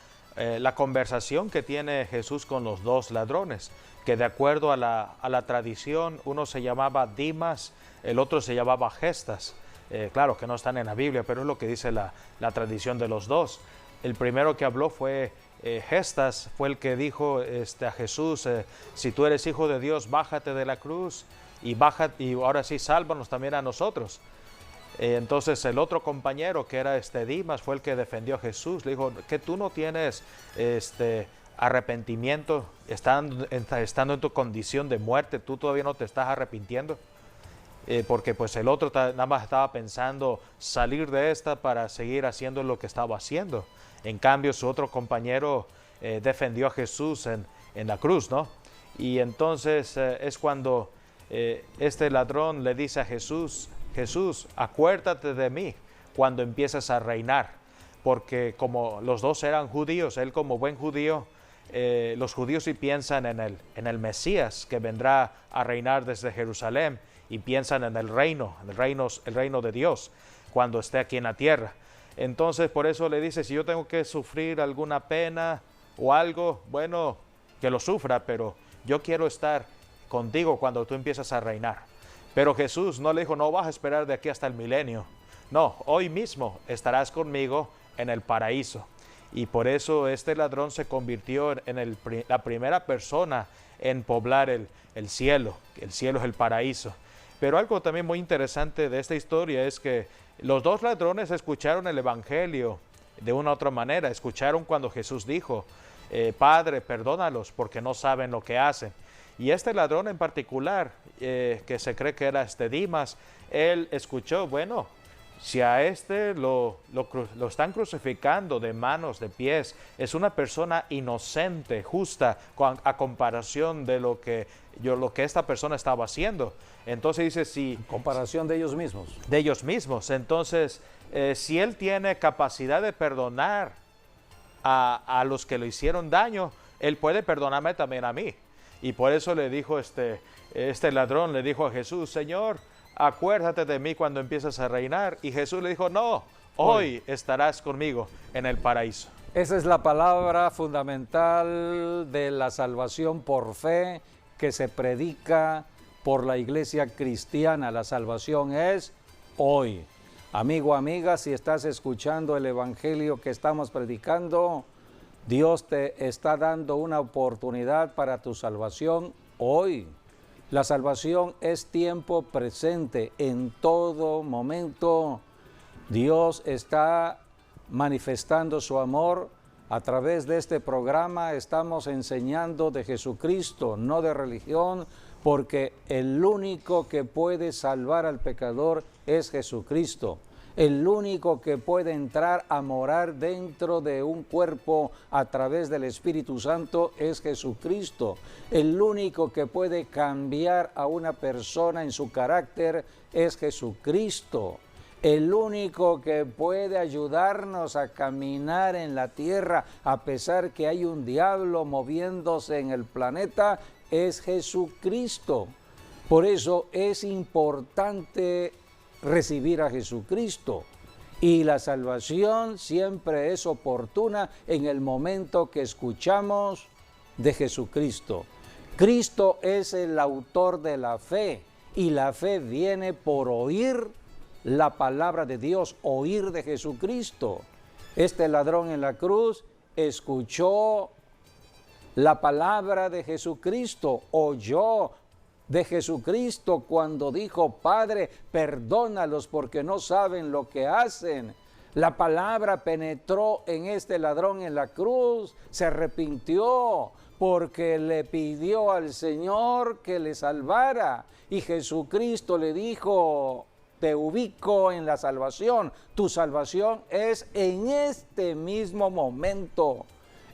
conversación que tiene Jesús con los dos ladrones, que de acuerdo a la tradición, uno se llamaba Dimas, el otro se llamaba Gestas. Claro que no están en la Biblia, pero es lo que dice la tradición de los dos. El primero que habló fue Gestas, fue el que dijo a Jesús, si tú eres hijo de Dios, bájate de la cruz y ahora sí, sálvanos también a nosotros. Entonces el otro compañero, que era Dimas, fue el que defendió a Jesús. Le dijo que tú no tienes arrepentimiento, estando en tu condición de muerte, tú todavía no te estás arrepintiendo. Porque pues el otro nada más estaba pensando salir de esta para seguir haciendo lo que estaba haciendo. En cambio, su otro compañero defendió a Jesús en la cruz, ¿no? Y entonces es cuando este ladrón le dice a Jesús, Jesús, acuérdate de mí cuando empieces a reinar. Porque como los dos eran judíos, él como buen judío, los judíos sí piensan en el Mesías que vendrá a reinar desde Jerusalén, y piensan en el reino de Dios cuando esté aquí en la tierra. Entonces por eso le dice, si yo tengo que sufrir alguna pena o algo, bueno, que lo sufra, pero yo quiero estar contigo cuando tú empiezas a reinar. Pero Jesús no le dijo, no vas a esperar de aquí hasta el milenio. No, hoy mismo estarás conmigo en el paraíso. Y por eso este ladrón se convirtió en la primera persona en poblar el cielo. El cielo es el paraíso. Pero algo también muy interesante de esta historia es que los dos ladrones escucharon el evangelio de una u otra manera. Escucharon cuando Jesús dijo, Padre, perdónalos porque no saben lo que hacen. Y este ladrón en particular, que se cree que era Dimas, él escuchó, bueno, si a lo están crucificando de manos, de pies, es una persona inocente, justa, a comparación de lo que esta persona estaba haciendo. Entonces dice, si... En comparación de ellos mismos. De ellos mismos. Entonces, si él tiene capacidad de perdonar a los que le hicieron daño, él puede perdonarme también a mí. Y por eso le dijo este ladrón, le dijo a Jesús, Señor, acuérdate de mí cuando empiezas a reinar. Y Jesús le dijo, no, hoy estarás conmigo en el paraíso. Esa es la palabra fundamental de la salvación por fe que se predica por la iglesia cristiana. La salvación es hoy. Amigo, amiga, si estás escuchando el evangelio que estamos predicando, Dios te está dando una oportunidad para tu salvación hoy. La salvación es tiempo presente. En todo momento Dios está manifestando su amor. A través de este programa estamos enseñando de Jesucristo, no de religión, porque el único que puede salvar al pecador es Jesucristo. El único que puede entrar a morar dentro de un cuerpo a través del Espíritu Santo es Jesucristo. El único que puede cambiar a una persona en su carácter es Jesucristo. El único que puede ayudarnos a caminar en la tierra a pesar que hay un diablo moviéndose en el planeta es Jesucristo. Por eso es importante recibir a Jesucristo, y la salvación siempre es oportuna en el momento que escuchamos de Jesucristo. Cristo es el autor de la fe, y la fe viene por oír la palabra de Dios, oír de Jesucristo. Este ladrón en la cruz escuchó la palabra de Jesucristo, oyó de Jesucristo cuando dijo, Padre, perdónalos porque no saben lo que hacen. La palabra penetró en este ladrón en la cruz, se arrepintió porque le pidió al Señor que le salvara. Y Jesucristo le dijo: te ubico en la salvación. Tu salvación es en este mismo momento.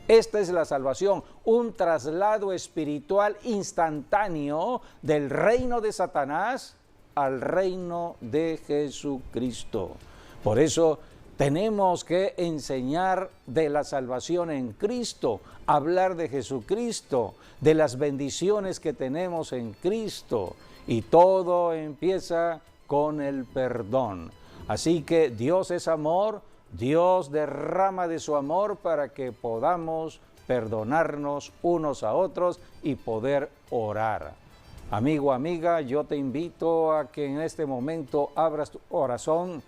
Esta es la salvación, un traslado espiritual instantáneo del reino de Satanás al reino de Jesucristo. Por eso tenemos que enseñar de la salvación en Cristo, hablar de Jesucristo, de las bendiciones que tenemos en Cristo. Y todo empieza con el perdón. Así que Dios es amor, Dios derrama de su amor para que podamos perdonarnos unos a otros y poder orar. Amigo, amiga, yo te invito a que en este momento abras tu corazón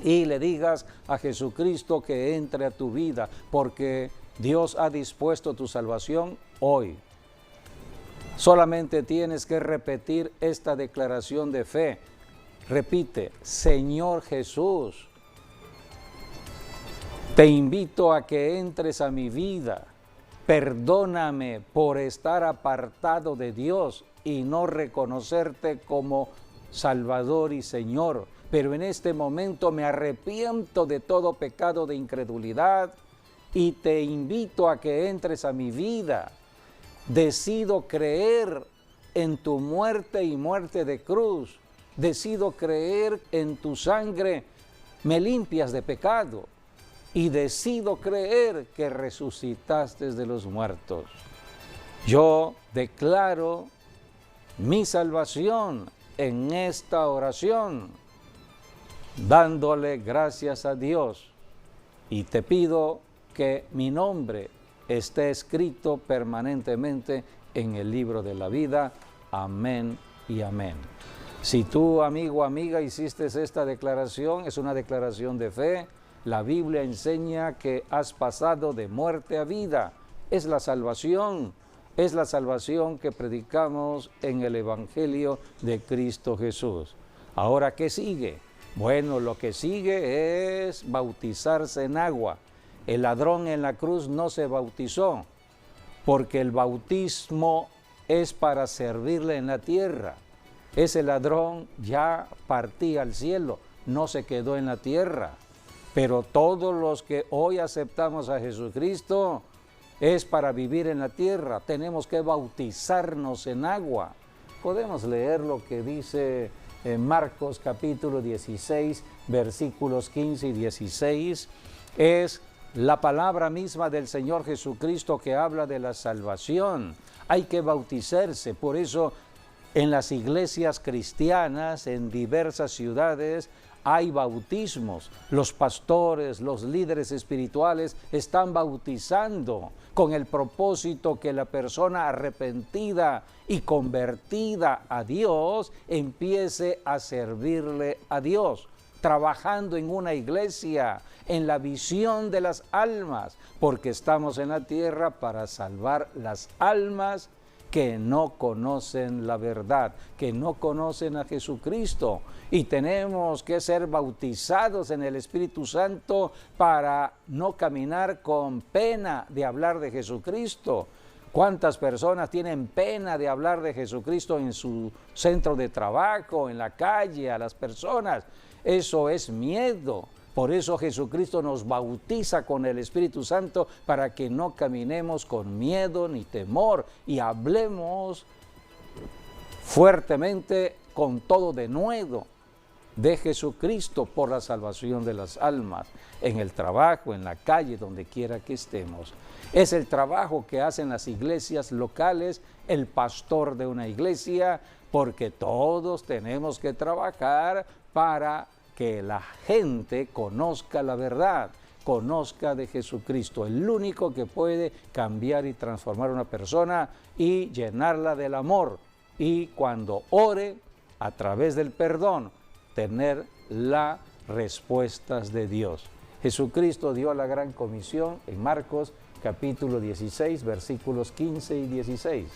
y le digas a Jesucristo que entre a tu vida, porque Dios ha dispuesto tu salvación hoy. Solamente tienes que repetir esta declaración de fe. Repite: Señor Jesús, te invito a que entres a mi vida. Perdóname por estar apartado de Dios y no reconocerte como Salvador y Señor. Pero en este momento me arrepiento de todo pecado de incredulidad y te invito a que entres a mi vida. Decido creer en tu muerte y muerte de cruz. Decido creer en tu sangre, me limpias de pecado. Y decido creer que resucitaste de los muertos. Yo declaro mi salvación en esta oración, dándole gracias a Dios. Y te pido que mi nombre esté escrito permanentemente en el libro de la vida. Amén y amén. Si tú, amigo o amiga, hiciste esta declaración, es una declaración de fe. La Biblia enseña que has pasado de muerte a vida. Es la salvación que predicamos en el Evangelio de Cristo Jesús. Ahora, ¿qué sigue? Bueno, lo que sigue es bautizarse en agua. El ladrón en la cruz no se bautizó, porque el bautismo es para servirle en la tierra. Ese ladrón ya partía al cielo, no se quedó en la tierra. Pero todos los que hoy aceptamos a Jesucristo es para vivir en la tierra. Tenemos que bautizarnos en agua. Podemos leer lo que dice en Marcos capítulo 16, versículos 15 y 16. Es la palabra misma del Señor Jesucristo que habla de la salvación. Hay que bautizarse. Por eso en las iglesias cristianas, en diversas ciudades, hay bautismos. Los pastores, los líderes espirituales están bautizando con el propósito que la persona arrepentida y convertida a Dios empiece a servirle a Dios, trabajando en una iglesia, en la visión de las almas, porque estamos en la tierra para salvar las almas que no conocen la verdad, que no conocen a Jesucristo. Y tenemos que ser bautizados en el Espíritu Santo para no caminar con pena de hablar de Jesucristo. ¿Cuántas personas tienen pena de hablar de Jesucristo en su centro de trabajo, en la calle, a las personas? Eso es miedo. Por eso Jesucristo nos bautiza con el Espíritu Santo para que no caminemos con miedo ni temor y hablemos fuertemente con todo denuedo de Jesucristo por la salvación de las almas, en el trabajo, en la calle, donde quiera que estemos. Es el trabajo que hacen las iglesias locales, el pastor de una iglesia, porque todos tenemos que trabajar para que la gente conozca la verdad, conozca de Jesucristo, el único que puede cambiar y transformar a una persona y llenarla del amor. Y cuando ore, a través del perdón, tener las respuestas de Dios. Jesucristo dio la gran comisión en Marcos capítulo 16, versículos 15 y 16.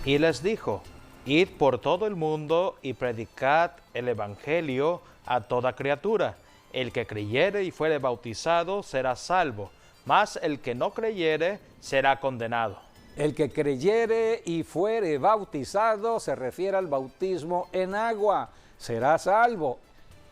Y les dijo: id por todo el mundo y predicad el Evangelio a toda criatura. el que creyere y fuere bautizado será salvo, mas el que no creyere será condenado. El que creyere y fuere bautizado, se refiere al bautismo en agua, será salvo.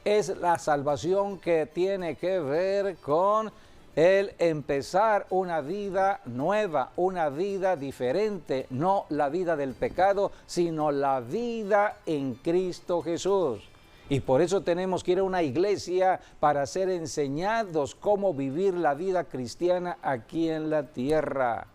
Es la salvación que tiene que ver con el empezar una vida nueva, una vida diferente, no la vida del pecado, sino la vida en Cristo Jesús. Y por eso tenemos que ir a una iglesia para ser enseñados cómo vivir la vida cristiana aquí en la tierra.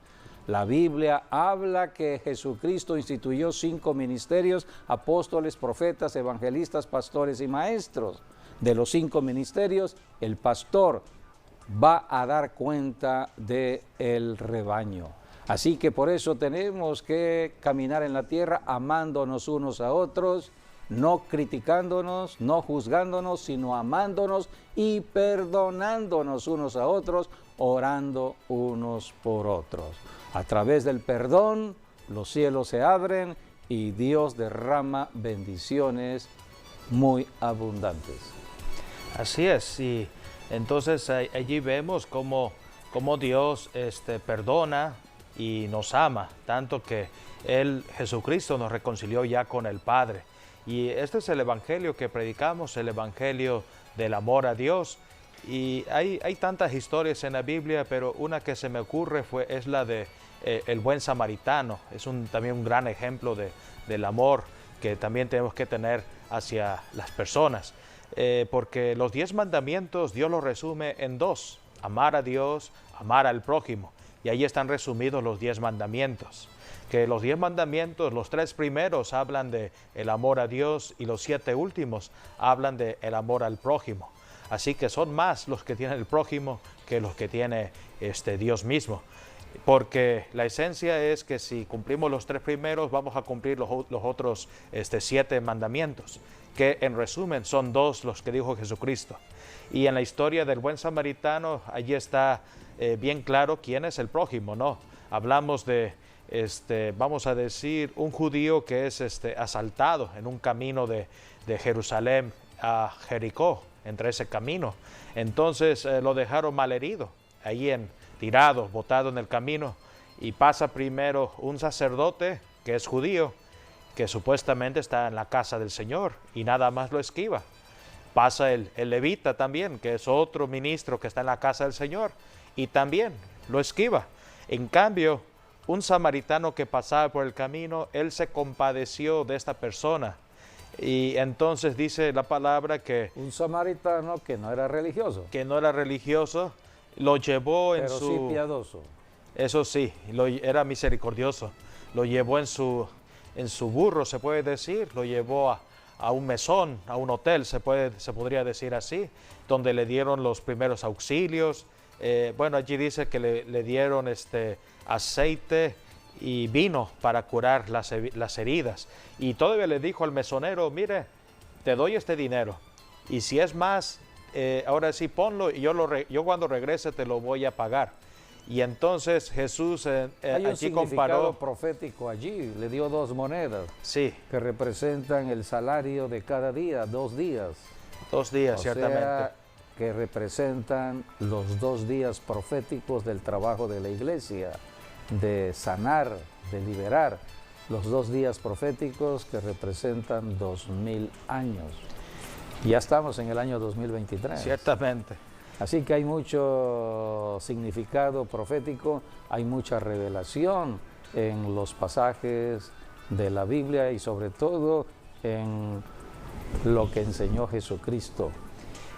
La Biblia habla que Jesucristo instituyó 5 ministerios: apóstoles, profetas, evangelistas, pastores y maestros. De los 5 ministerios, el pastor va a dar cuenta del rebaño. Así que por eso tenemos que caminar en la tierra amándonos unos a otros, no criticándonos, no juzgándonos, sino amándonos y perdonándonos unos a otros, orando unos por otros. A través del perdón, los cielos se abren y Dios derrama bendiciones muy abundantes. Así es, y entonces allí vemos cómo Dios perdona y nos ama, tanto que Jesucristo nos reconcilió ya con el Padre. Y este es el evangelio que predicamos, el evangelio del amor a Dios. Y hay tantas historias en la Biblia, pero una que se me ocurre es la de el buen samaritano. Es también un gran ejemplo del amor que también tenemos que tener hacia las personas. Porque los 10 mandamientos Dios los resume en 2: amar a Dios, amar al prójimo. Y ahí están resumidos los 10 mandamientos. Que los 10 mandamientos, los 3 primeros hablan de el amor a Dios y los 7 últimos hablan de el amor al prójimo. Así que son más los que tiene el prójimo que los que tiene Dios mismo. Porque la esencia es que si cumplimos los 3 primeros, vamos a cumplir los otros 7 mandamientos, que en resumen son 2 los que dijo Jesucristo. Y en la historia del buen samaritano, allí está bien claro quién es el prójimo, ¿no? Hablamos de, vamos a decir, un judío que es asaltado en un camino de Jerusalén a Jericó, entre ese camino. Entonces lo dejaron malherido, ahí tirado, botado en el camino, y pasa primero un sacerdote que es judío, que supuestamente está en la casa del Señor, y nada más lo esquiva. Pasa el levita también, que es otro ministro que está en la casa del Señor, y también lo esquiva. En cambio, un samaritano que pasaba por el camino, él se compadeció de esta persona. Y entonces dice la palabra que un samaritano que no era religioso. Que no era religioso, lo llevó pero sí piadoso. Eso sí, era misericordioso. Lo llevó en su burro, se puede decir, lo llevó a un mesón, a un hotel, se podría decir así, donde le dieron los primeros auxilios. Bueno, allí dice que le dieron aceite y vino para curar las heridas. Y todavía le dijo al mesonero: mire, te doy este dinero, y si es más, ahora sí ponlo, y yo cuando regrese te lo voy a pagar. Y entonces Jesús hay un allí comparó profético allí, le dio 2 monedas, sí, que representan el salario de cada día, 2 días. 2 días, o ciertamente. Sea, que representan los 2 días proféticos del trabajo de la iglesia, de sanar, de liberar. Los 2 días proféticos que representan 2000 años. Ya estamos en el año 2023. Ciertamente. Así que hay mucho significado profético, hay mucha revelación en los pasajes de la Biblia y sobre todo en lo que enseñó Jesucristo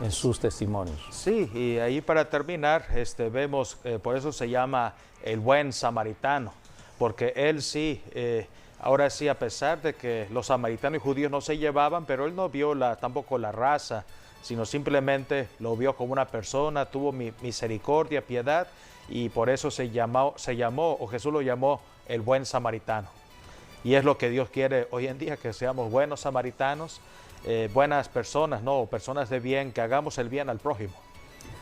en sus testimonios. Sí, y ahí para terminar, vemos, por eso se llama el buen samaritano, porque él sí, ahora sí, a pesar de que los samaritanos y judíos no se llevaban, pero él no vio tampoco la raza, sino simplemente lo vio como una persona, tuvo misericordia, piedad, y por eso se llamó, o Jesús lo llamó el buen samaritano. Y es lo que Dios quiere hoy en día, que seamos buenos samaritanos, buenas personas, no, personas de bien, que hagamos el bien al prójimo.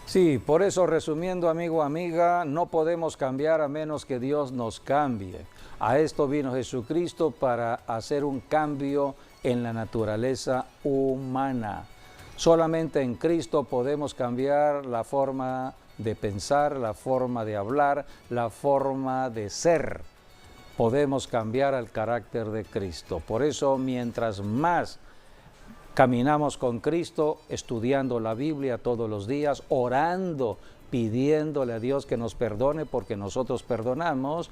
Sí, por eso, resumiendo, amigo, amiga, no podemos cambiar a menos que Dios nos cambie. A esto vino Jesucristo, para hacer un cambio en la naturaleza humana. Solamente en Cristo podemos cambiar la forma de pensar, la forma de hablar, la forma de ser. Podemos cambiar el carácter de Cristo. Por eso, mientras más caminamos con Cristo, estudiando la Biblia todos los días, orando, pidiéndole a Dios que nos perdone porque nosotros perdonamos,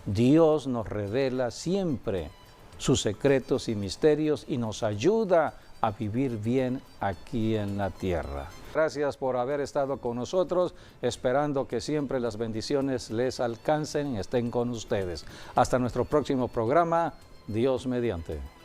Dios nos revela siempre sus secretos y misterios y nos ayuda a vivir bien aquí en la tierra. Gracias por haber estado con nosotros, esperando que siempre las bendiciones les alcancen y estén con ustedes. Hasta nuestro próximo programa, Dios mediante.